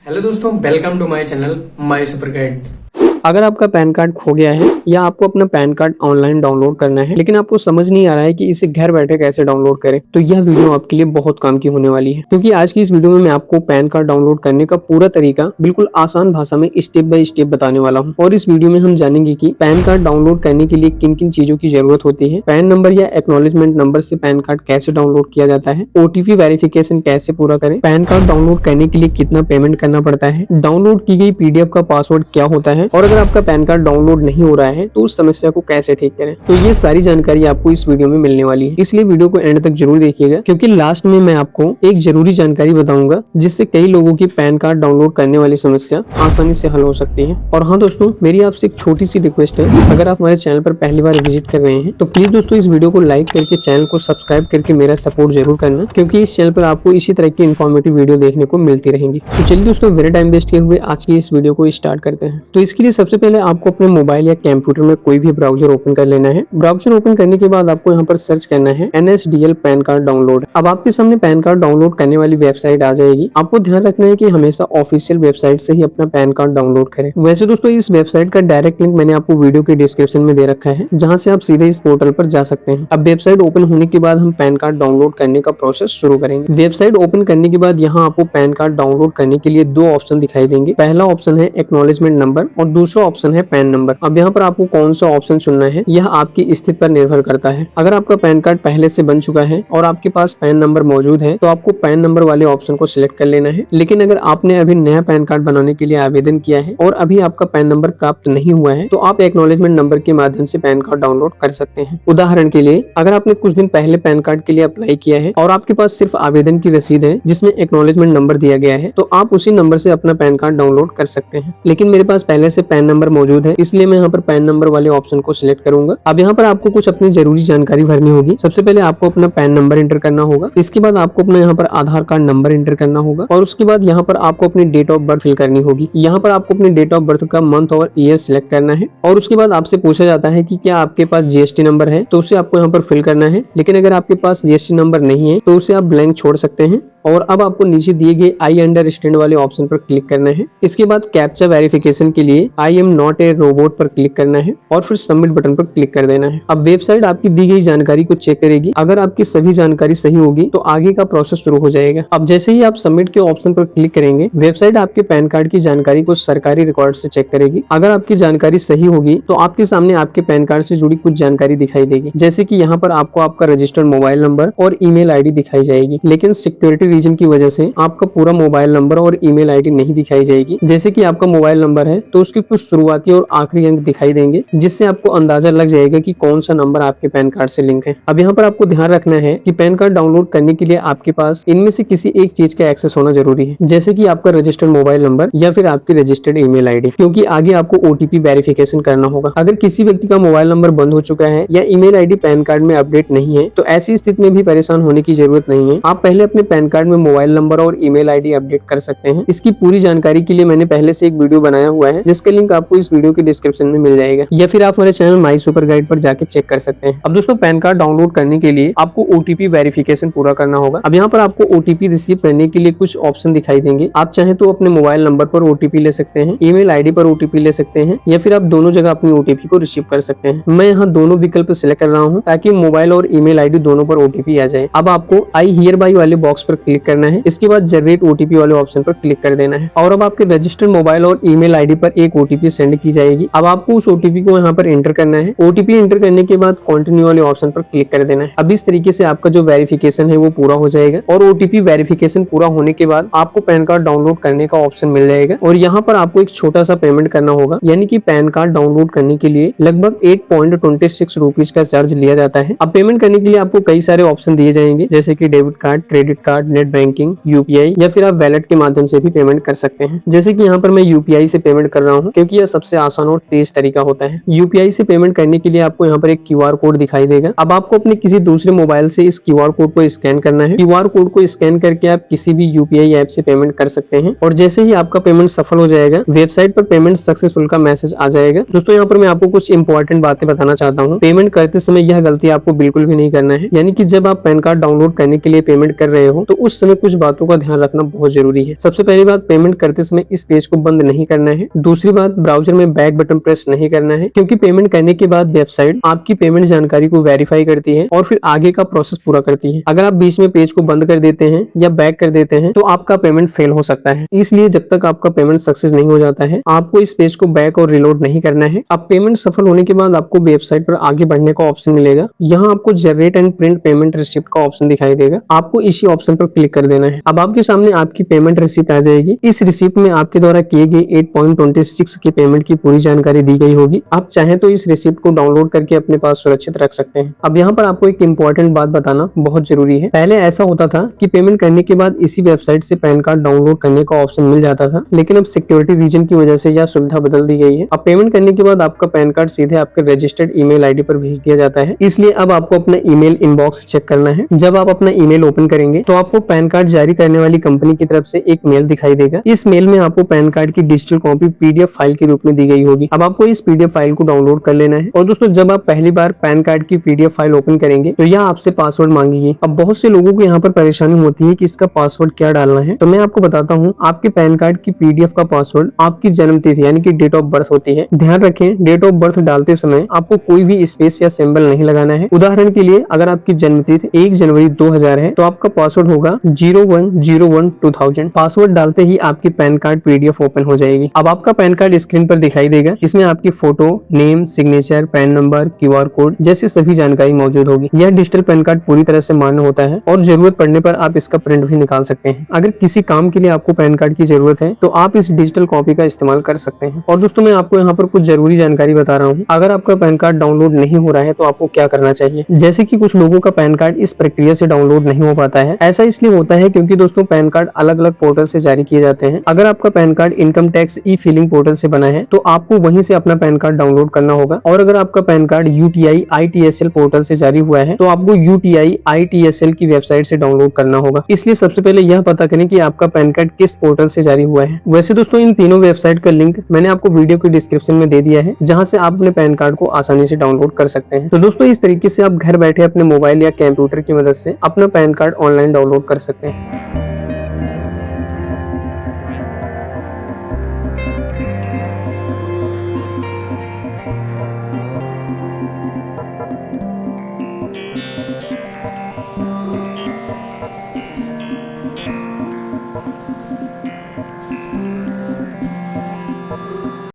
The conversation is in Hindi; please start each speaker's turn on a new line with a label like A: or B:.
A: हेलो दोस्तों, welcome to my channel my super guide.
B: अगर आपका पैन कार्ड खो गया है या आपको अपना पैन कार्ड ऑनलाइन डाउनलोड करना है लेकिन आपको समझ नहीं आ रहा है कि इसे घर बैठे कैसे डाउनलोड करें, तो यह वीडियो आपके लिए बहुत काम की होने वाली है। क्योंकि आज की इस वीडियो में मैं आपको पैन कार्ड डाउनलोड करने का पूरा तरीका बिल्कुल आसान भाषा में स्टेप बाय स्टेप बताने वाला हूँ। और इस वीडियो में हम जानेंगे कि पैन कार्ड डाउनलोड करने के लिए किन किन चीजों की जरूरत होती है, पैन नंबर या एक्नॉलेजमेंट नंबर से पैन कार्ड कैसे डाउनलोड किया जाता है, ओटीपी वेरिफिकेशन कैसे पूरा करें, पैन कार्ड डाउनलोड करने के लिए कितना पेमेंट करना पड़ता है, डाउनलोड की गई पीडीएफ का पासवर्ड क्या होता है, और अगर आपका पैन कार्ड डाउनलोड नहीं हो रहा है तो उस समस्या को कैसे ठीक करें। तो ये सारी जानकारी आपको इस वीडियो में मिलने वाली है, इसलिए वीडियो को एंड तक जरूर देखिएगा, क्योंकि लास्ट में मैं आपको एक जरूरी जानकारी बताऊंगा जिससे कई लोगों की पैन कार्ड डाउनलोड करने वाली समस्या आसानी से हल हो सकती है। और हाँ दोस्तों, मेरी आपसे एक छोटी सी रिक्वेस्ट है, अगर आप हमारे चैनल पर पहली बार विजिट कर रहे हैं तो प्लीज दोस्तों इस वीडियो को लाइक करके चैनल को सब्सक्राइब करके मेरा सपोर्ट जरूर करना, क्योंकि इस चैनल पर आपको इसी तरह की इन्फॉर्मेटिव वीडियो देखने को मिलती रहेंगी। तो चलिए दोस्तों, मेरा टाइम वेस्ट किए हुए आज की इस वीडियो को स्टार्ट करते हैं। तो इसके लिए सबसे पहले आपको अपने मोबाइल या कंप्यूटर में कोई भी ब्राउजर ओपन कर लेना है। ब्राउजर ओपन करने के बाद आपको यहाँ पर सर्च करना है NSDL पैन कार्ड डाउनलोड। अब आपके सामने पैन कार्ड डाउनलोड करने वाली वेबसाइट आ जाएगी। आपको ध्यान रखना है कि हमेशा ऑफिशियल वेबसाइट से ही अपना पैन कार्ड डाउनलोड करें। वैसे दोस्तों इस वेबसाइट का डायरेक्ट लिंक मैंने आपको वीडियो के डिस्क्रिप्शन में दे रखा है, जहाँ से आप सीधे इस पोर्टल पर जा सकते हैं। अब वेबसाइट ओपन होने के बाद हम पैन कार्ड डाउनलोड करने का प्रोसेस शुरू करेंगे। वेबसाइट ओपन करने के बाद यहाँ आपको पैन कार्ड डाउनलोड करने के लिए दो ऑप्शन दिखाई देंगे। पहला ऑप्शन है एक्नॉलेजमेंट नंबर और दूसरा ऑप्शन है पैन नंबर। अब यहाँ पर आपको कौन सा ऑप्शन चुनना है यह आपकी स्थिति पर निर्भर करता है। अगर आपका पैन कार्ड पहले से बन चुका है और आपके पास पैन नंबर मौजूद है तो आपको पैन नंबर वाले ऑप्शन को सिलेक्ट कर लेना है। लेकिन अगर आपने अभी नया पैन कार्ड बनाने के लिए आवेदन किया है और अभी आपका पैन नंबर प्राप्त नहीं हुआ है तो आप एक्नॉलेजमेंट नंबर के माध्यम से पैन कार्ड डाउनलोड कर सकते हैं। उदाहरण के लिए, अगर आपने कुछ दिन पहले पैन कार्ड के लिए अप्लाई किया है और आपके पास सिर्फ आवेदन की रसीद है जिसमें एक्नॉलेजमेंट नंबर दिया गया है, तो आप उसी नंबर से अपना पैन कार्ड डाउनलोड कर सकते हैं। लेकिन मेरे पास पहले से पैन नंबर मौजूद है, इसलिए मैं यहाँ पर पैन नंबर वाले ऑप्शन को सिलेक्ट करूंगा। अब यहाँ पर आपको कुछ अपनी जरूरी जानकारी भरनी होगी। सबसे पहले आपको अपना पैन नंबर एंटर करना होगा। इसके बाद आपको अपना यहाँ पर आधार कार्ड नंबर एंटर करना होगा और उसके बाद यहाँ पर आपको अपनी डेट ऑफ बर्थ फिल करनी होगी। यहाँ पर आपको अपनी डेट ऑफ बर्थ का मंथ और ईयर सिलेक्ट करना है और उसके बाद आपसे पूछा जाता है कि क्या आपके पास जीएसटी नंबर है, तो उसे आपको यहाँ पर फिल करना है। लेकिन अगर आपके पास जीएसटी नंबर नहीं है तो उसे आप ब्लैंक छोड़ सकते हैं। और अब आपको नीचे दिए गए आई अंडरस्टैंड वाले ऑप्शन पर क्लिक करना है। इसके बाद कैप्चा वेरिफिकेशन के लिए I am not a robot पर क्लिक करना है और फिर सबमिट बटन पर क्लिक कर देना है। अब वेबसाइट आपकी दी गई जानकारी को चेक करेगी। अगर आपकी सभी जानकारी सही होगी तो आगे का प्रोसेस शुरू हो जाएगा। अब जैसे ही आप सबमिट के ऑप्शन पर क्लिक करेंगे, वेबसाइट आपके पैन कार्ड की जानकारी को सरकारी रिकॉर्ड से चेक करेगी। अगर आपकी जानकारी सही होगी तो आपके सामने आपके पैन कार्ड से जुड़ी कुछ जानकारी दिखाई देगी, जैसे कि यहाँ पर आपको आपका रजिस्टर्ड मोबाइल नंबर और ईमेल आईडी दिखाई जाएगी। लेकिन सिक्योरिटी रीजन की वजह से आपका पूरा मोबाइल नंबर और ईमेल आईडी नहीं दिखाई जाएगी। जैसे कि आपका मोबाइल नंबर है तो उसके कुछ शुरुआती और आखिरी अंक दिखाई देंगे, जिससे आपको अंदाजा लग जाएगा कि कौन सा नंबर आपके पैन कार्ड से लिंक है। अब यहाँ पर आपको ध्यान रखना है कि पैन कार्ड डाउनलोड करने के लिए आपके पास इनमें से किसी एक चीज का एक्सेस होना जरूरी है, जैसे कि आपका रजिस्टर्ड मोबाइल नंबर या फिर आपकी रजिस्टर्ड ईमेल आईडी, क्योंकि आगे आपको ओटीपी वेरिफिकेशन करना होगा। अगर किसी व्यक्ति का मोबाइल नंबर बंद हो चुका है या ईमेल आईडी पैन कार्ड में अपडेट नहीं है तो ऐसी स्थिति में भी परेशान होने की जरूरत नहीं है। आप पहले अपने पैन कार्ड में मोबाइल नंबर और ईमेल आईडी अपडेट कर सकते हैं। इसकी पूरी जानकारी के लिए मैंने पहले से एक वीडियो बनाया हुआ है, जिसका लिंक आपको इस वीडियो के डिस्क्रिप्शन में मिल जाएगा, या फिर आप हमारे चैनल माई सुपर गाइड पर जाके चेक कर सकते हैं। अब दोस्तों, पैन कार्ड डाउनलोड करने के लिए आपको ओटीपी वेरिफिकेशन पूरा करना होगा। अब यहाँ पर आपको ओटीपी रिसीव करने के लिए कुछ ऑप्शन दिखाई देंगे। आप चाहे तो अपने मोबाइल नंबर पर ओटीपी ले सकते हैं, ईमेल आईडी पर ओटीपी ले सकते हैं, या फिर आप दोनों जगह अपनी ओटीपी को रिसीव कर सकते हैं। मैं यहाँ दोनों विकल्प सिलेक्ट कर रहा हूँ ताकि मोबाइल और ईमेल आईडी दोनों पर ओटीपी आ जाए। अब आपको आई हियर बाय वाले बॉक्स पर क्लिक करना है। इसके बाद जनरेट ओटीपी वाले ऑप्शन पर क्लिक कर देना है और अब आपके रजिस्टर्ड मोबाइल और ईमेल आईडी पर एक ओटीपी सेंड की जाएगी। अब आपको उस ओटीपी को यहाँ पर एंटर करना है। ओटीपी एंटर करने के बाद कंटिन्यू वाले ऑप्शन पर क्लिक कर देना है। अब इस तरीके से आपका जो वेरिफिकेशन है वो पूरा हो जाएगा और ओटीपी वेरिफिकेशन पूरा होने के बाद आपको पैन कार्ड डाउनलोड करने का ऑप्शन मिल जाएगा और यहाँ पर आपको एक छोटा सा पेमेंट करना होगा, यानी कि पैन कार्ड डाउनलोड करने के लिए लगभग 8.26 रुपीज का चार्ज लिया जाता है। अब पेमेंट करने के लिए आपको कई सारे ऑप्शन दिए जाएंगे, जैसे कि debit card, credit card, net banking, UPI, या फिर आप वैलेट के माध्यम से भी पेमेंट कर सकते हैं। जैसे कि यहाँ पर मैं यूपीआई से पेमेंट कर रहा हूँ, क्योंकि यह सबसे आसान और तेज तरीका होता है। यूपीआई से पेमेंट करने के लिए आपको यहाँ पर एक क्यूआर कोड दिखाई देगा। अब आपको अपने किसी दूसरे मोबाइल से इस क्यूआर कोड को स्कैन करना है। क्यूआर कोड को स्कैन करके आप किसी भी यूपीआई ऐप से पेमेंट कर सकते हैं और जैसे ही आपका पेमेंट सफल हो जाएगा, वेबसाइट पर पेमेंट सक्सेसफुल का मैसेज आ जाएगा। दोस्तों, यहाँ पर मैं आपको कुछ इंपॉर्टेंट बातें बताना चाहता हूँ। पेमेंट करते समय यह गलती आपको बिल्कुल भी नहीं करना है, यानी कि जब आप पैन कार्ड डाउनलोड करने के लिए पेमेंट कर रहे हो तो उस समय कुछ बातों का ध्यान रखना बहुत जरूरी है। सबसे पहली बात, पेमेंट करते समय इस पेज को बंद नहीं करना है। दूसरी बात, ब्राउजर में बैक बटन प्रेस नहीं करना है, क्योंकि पेमेंट करने के बाद वेबसाइट आपकी पेमेंट जानकारी को वेरीफाई करती है और फिर आगे का प्रोसेस पूरा करती है। अगर आप बीच में पेज को बंद कर देते हैं या बैक कर देते हैं तो आपका पेमेंट फेल हो सकता है। इसलिए जब तक आपका पेमेंट सक्सेस नहीं हो जाता है, आपको इस पेज को बैक और रिलोड नहीं करना है। अब पेमेंट सफल होने के बाद आपको वेबसाइट पर आगे बढ़ने का ऑप्शन मिलेगा। यहाँ आपको generate and print payment receipt का ऑप्शन दिखाई देगा। आपको इसी ऑप्शन पर क्लिक कर देना है। अब आपके सामने आपकी पेमेंट रिसिप्ट आ जाएगी। इस रिसिप्ट में आपके द्वारा किए गए 8.26 की पेमेंट की पूरी जानकारी दी गई होगी। आप चाहें तो इस रिसिप्ट को डाउनलोड करके अपने पास सुरक्षित रख सकते हैं। अब यहाँ पर आपको एक इम्पोर्टेंट बात बताना बहुत जरूरी है। पहले ऐसा होता था कि पेमेंट करने के बाद इसी वेबसाइट से पैन कार्ड डाउनलोड करने का ऑप्शन मिल जाता था, लेकिन अब सिक्योरिटी रीजन की वजह से यह सुविधा बदल दी गई है। अब पेमेंट करने के बाद आपका पैन कार्ड सीधे आपके रजिस्टर्ड ईमेल आईडी पर भेज दिया जाता है। इसलिए अब आपको अपना ईमेल इनबॉक्स चेक करना है। जब आप अपना ईमेल ओपन करेंगे तो आपको पैन कार्ड जारी करने वाली कंपनी की तरफ से एक मेल दिखाई देगा। इस मेल में आपको पैन कार्ड की डिजिटल कॉपी पीडीएफ फाइल के रूप में दी गई होगी। अब आपको इस पीडीएफ फाइल को डाउनलोड कर लेना है। और दोस्तों, जब आप पहली बार पैन कार्ड की पीडीएफ फाइल ओपन करेंगे तो यह आपसे पासवर्ड मांगेगी। अब बहुत से लोगों को यहाँ पर परेशानी होती है कि इसका पासवर्ड क्या डालना है, तो मैं आपको बताता हूँ। आपके पैन कार्ड की पीडीएफ का पासवर्ड आपकी जन्म तिथि यानी कि डेट ऑफ बर्थ होती है। ध्यान रखें, डेट ऑफ बर्थ डालते समय आपको कोई भी स्पेस या सिंबल नहीं लगाना है। उदाहरण के लिए, अगर आपकी जन्म तिथि 1 जनवरी 2000 है तो आपका पासवर्ड होगा 01012000। पासवर्ड डालते ही आपकी पैन कार्ड पीडीएफ ओपन हो जाएगी। अब आपका पैन कार्ड स्क्रीन पर दिखाई देगा। इसमें आपकी photo, name, signature, pan number, QR code जैसी सभी जानकारी मौजूद होगी। यह डिजिटल पैन कार्ड पूरी तरह से मान्य होता है और जरूरत पड़ने पर आप इसका प्रिंट भी निकाल सकते हैं। अगर किसी काम के लिए आपको पैन कार्ड की जरूरत है तो आप इस डिजिटल कॉपी का इस्तेमाल कर सकते हैं। और दोस्तों, मैं आपको यहाँ पर कुछ जरूरी जानकारी बता रहा हूँ। अगर आपका पैन कार्ड डाउनलोड नहीं हो रहा है तो आपको क्या करना चाहिए। जैसे कि कुछ लोगों का पैन कार्ड इस प्रक्रिया से डाउनलोड नहीं हो पाता है। ऐसा इसलिए होता है क्योंकि दोस्तों, पैन कार्ड अलग अलग पोर्टल से जारी किए जाते हैं। अगर आपका pan card income tax e filling portal से बना है तो आपको वहीं से अपना पैन कार्ड डाउनलोड करना होगा। और अगर आपका pan card UTI ITSL portal से जारी हुआ है तो आपको यूटीआई ITSL की वेबसाइट से डाउनलोड करना होगा। इसलिए सबसे पहले यह पता करें कि आपका पैन कार्ड किस पोर्टल से जारी हुआ है। वैसे दोस्तों, इन तीनों वेबसाइट का लिंक मैंने आपको वीडियो के डिस्क्रिप्शन में दे दिया है, जहां से आप अपने पैन कार्ड को आसानी से डाउनलोड कर सकते हैं। तो दोस्तों, इस तरीके से आप घर बैठे अपने मोबाइल या कंप्यूटर की मदद से अपना पैन कार्ड ऑनलाइन डाउनलोड कर सकते हैं।